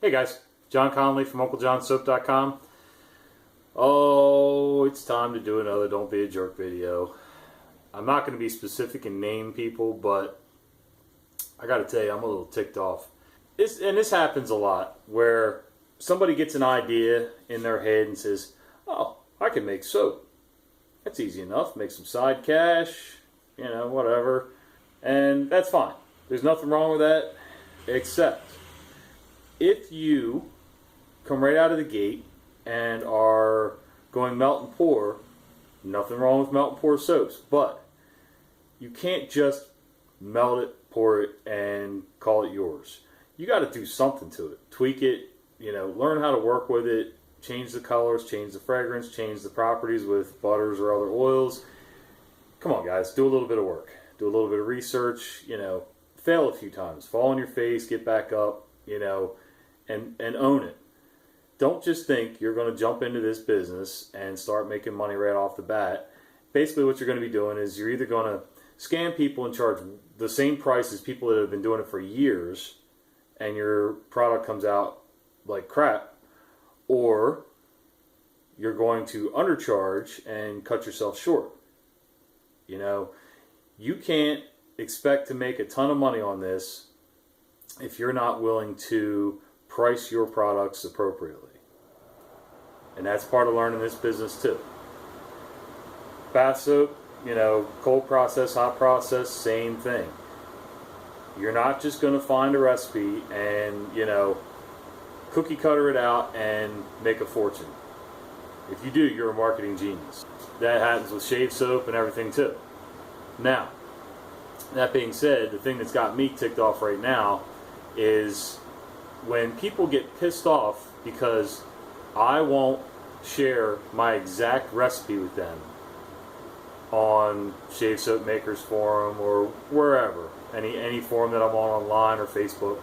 Hey guys, John Conley from UncleJohnSoap.com. Oh, it's time to do another Don't Be a Jerk video. I'm not going to be specific and name people, but I got to tell you, I'm a little ticked off. This happens a lot, where somebody gets an idea in their head and says, oh, I can make soap. That's easy enough. Make some side cash, whatever. And that's fine. There's nothing wrong with that, except if you come right out of the gate and are going melt and pour, nothing wrong with melt and pour soaps, but you can't just melt it, pour it, and call it yours. You got to do something to it. Tweak it, learn how to work with it, change the colors, change the fragrance, change the properties with butters or other oils. Come on, guys, do a little bit of work. Do a little bit of research, fail a few times, fall on your face, get back up, and own it. Don't just think you're going to jump into this business and start making money right off the bat. Basically what you're going to be doing is you're either going to scam people and charge the same price as people that have been doing it for years and your product comes out like crap, or you're going to undercharge and cut yourself short. You can't expect to make a ton of money on this if you're not willing to price your products appropriately. And that's part of learning this business too. Bath soap, cold process, hot process, same thing. You're not just going to find a recipe and, cookie cutter it out and make a fortune. If you do, you're a marketing genius. That happens with shave soap and everything too. Now, that being said, the thing that's got me ticked off right now is when people get pissed off because I won't share my exact recipe with them on Shave Soap Makers Forum or wherever, any forum that I'm on online or Facebook,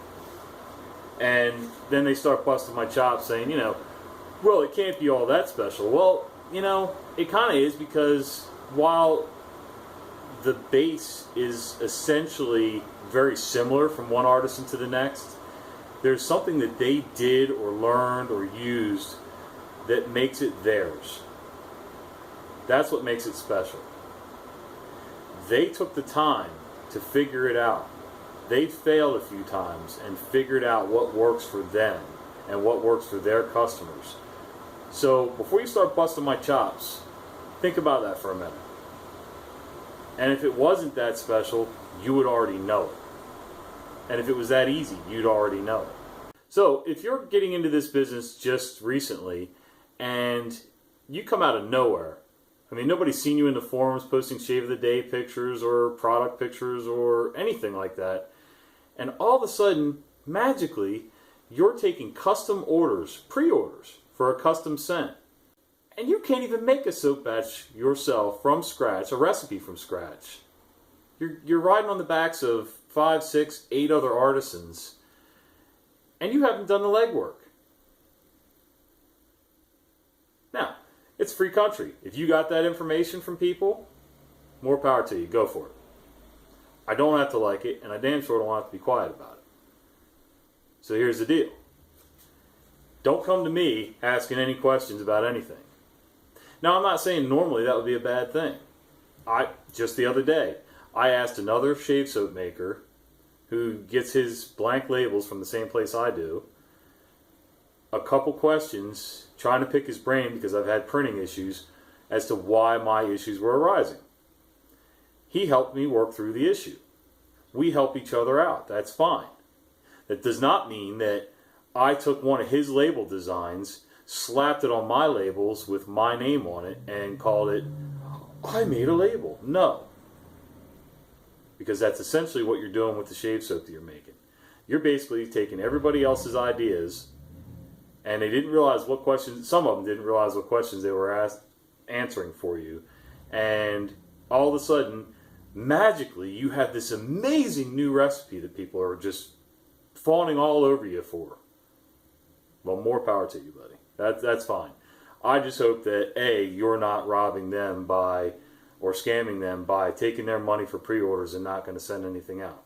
and then they start busting my chops saying, well, it can't be all that special. Well, it kind of is, because while the base is essentially very similar from one artisan to the next, there's something that they did or learned or used that makes it theirs. That's what makes it special. They took the time to figure it out. They failed a few times and figured out what works for them and what works for their customers. So before you start busting my chops, think about that for a minute. And if it wasn't that special, you would already know it. And if it was that easy, you'd already know it. So if you're getting into this business just recently and you come out of nowhere, nobody's seen you in the forums posting shave of the day pictures or product pictures or anything like that, and all of a sudden, magically, you're taking custom orders, pre-orders, for a custom scent. And you can't even make a soap batch yourself from scratch, a recipe from scratch. You're riding on the backs of 5, 6, 8 other artisans, and you haven't done the legwork. Now, it's free country. If you got that information from people, more power to you. Go for it. I don't have to like it, and I damn sure don't have to be quiet about it. So here's the deal. Don't come to me asking any questions about anything. Now, I'm not saying normally that would be a bad thing. Just the other day, I asked another shave soap maker who gets his blank labels from the same place I do a couple questions, trying to pick his brain because I've had printing issues, as to why my issues were arising. He helped me work through the issue. We help each other out. That's fine. That does not mean that I took one of his label designs, slapped it on my labels with my name on it, and called it, I made a label. No. Because that's essentially what you're doing with the shave soap that you're making. You're basically taking everybody else's ideas, and they didn't realize what questions, some of them didn't realize what questions they were answering for you. And all of a sudden, magically, you have this amazing new recipe that people are just fawning all over you for. Well, more power to you, buddy. That's fine. I just hope that, A, you're not robbing them by, or scamming them by taking their money for pre-orders and not going to send anything out.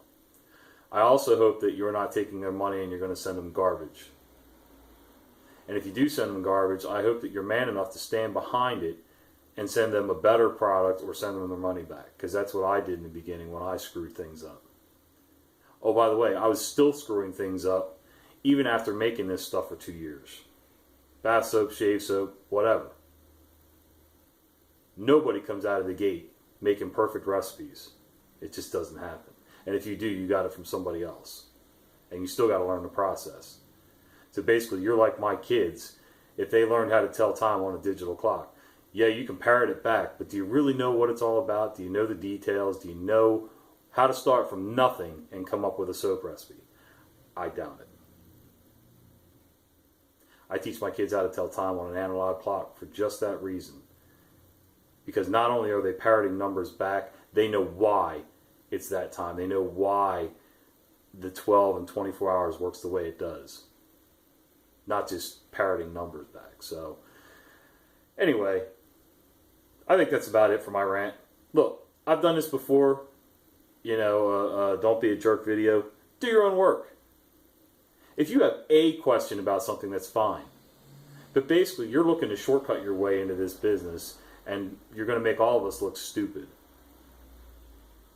I also hope that you're not taking their money and you're going to send them garbage. And if you do send them garbage, I hope that you're man enough to stand behind it and send them a better product or send them their money back. Because that's what I did in the beginning when I screwed things up. Oh, by the way, I was still screwing things up even after making this stuff for 2 years. Bath soap, shave soap, whatever. Nobody comes out of the gate making perfect recipes. It just doesn't happen. And if you do, you got it from somebody else. And you still got to learn the process. So basically, you're like my kids. If they learned how to tell time on a digital clock, yeah, you can parrot it back, but do you really know what it's all about? Do you know the details? Do you know how to start from nothing and come up with a soap recipe? I doubt it. I teach my kids how to tell time on an analog clock for just that reason. Because not only are they parroting numbers back, they know why it's that time. They know why the 12 and 24 hours works the way it does. Not just parroting numbers back. So, anyway, I think that's about it for my rant. Look, I've done this before. Don't be a jerk video. Do your own work. If you have a question about something, that's fine. But basically, you're looking to shortcut your way into this business, and you're going to make all of us look stupid.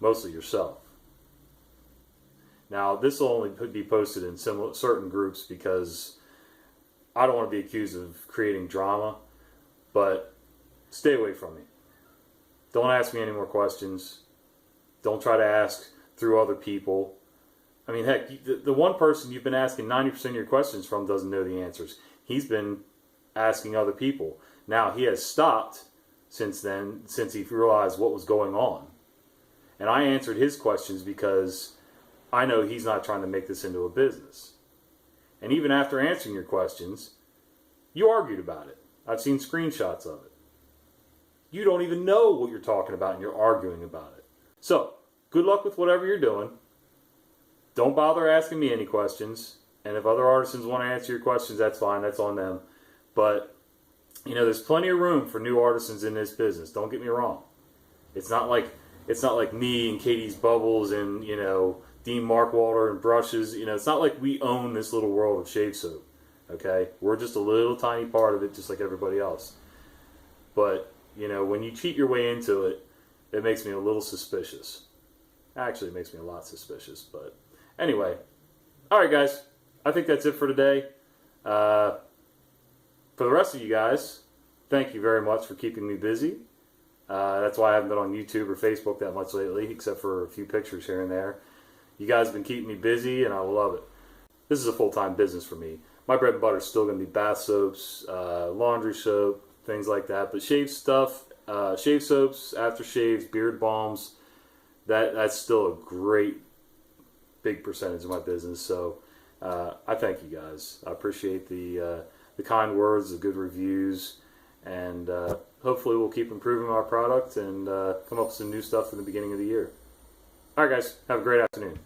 Mostly yourself. Now, this will only be posted in certain groups because I don't want to be accused of creating drama, but stay away from me. Don't ask me any more questions. Don't try to ask through other people. I mean, heck, the one person you've been asking 90% of your questions from doesn't know the answers. He's been asking other people. Now, he has stopped since then, since he realized what was going on. And I answered his questions because I know he's not trying to make this into a business. And even after answering your questions, you argued about it. I've seen screenshots of it. You don't even know what you're talking about and you're arguing about it. So, good luck with whatever you're doing. Don't bother asking me any questions. And if other artisans want to answer your questions, that's fine. That's on them. But, there's plenty of room for new artisans in this business. Don't get me wrong. It's not like me and Katie's Bubbles and, Dean Markwalder and brushes. It's not like we own this little world of shave soap. Okay? We're just a little tiny part of it, just like everybody else. But, when you cheat your way into it, it makes me a little suspicious. Actually, it makes me a lot suspicious. But anyway. Alright, guys. I think that's it for today. For the rest of you guys, thank you very much for keeping me busy. That's why I haven't been on YouTube or Facebook that much lately, except for a few pictures here and there. You guys have been keeping me busy, and I love it. This is a full-time business for me. My bread and butter is still going to be bath soaps, laundry soap, things like that. But shave stuff, shave soaps, aftershaves, beard balms, that's still a great big percentage of my business. So I thank you guys. I appreciate the kind words, the good reviews, and hopefully we'll keep improving our product and come up with some new stuff in the beginning of the year. Alright guys, have a great afternoon.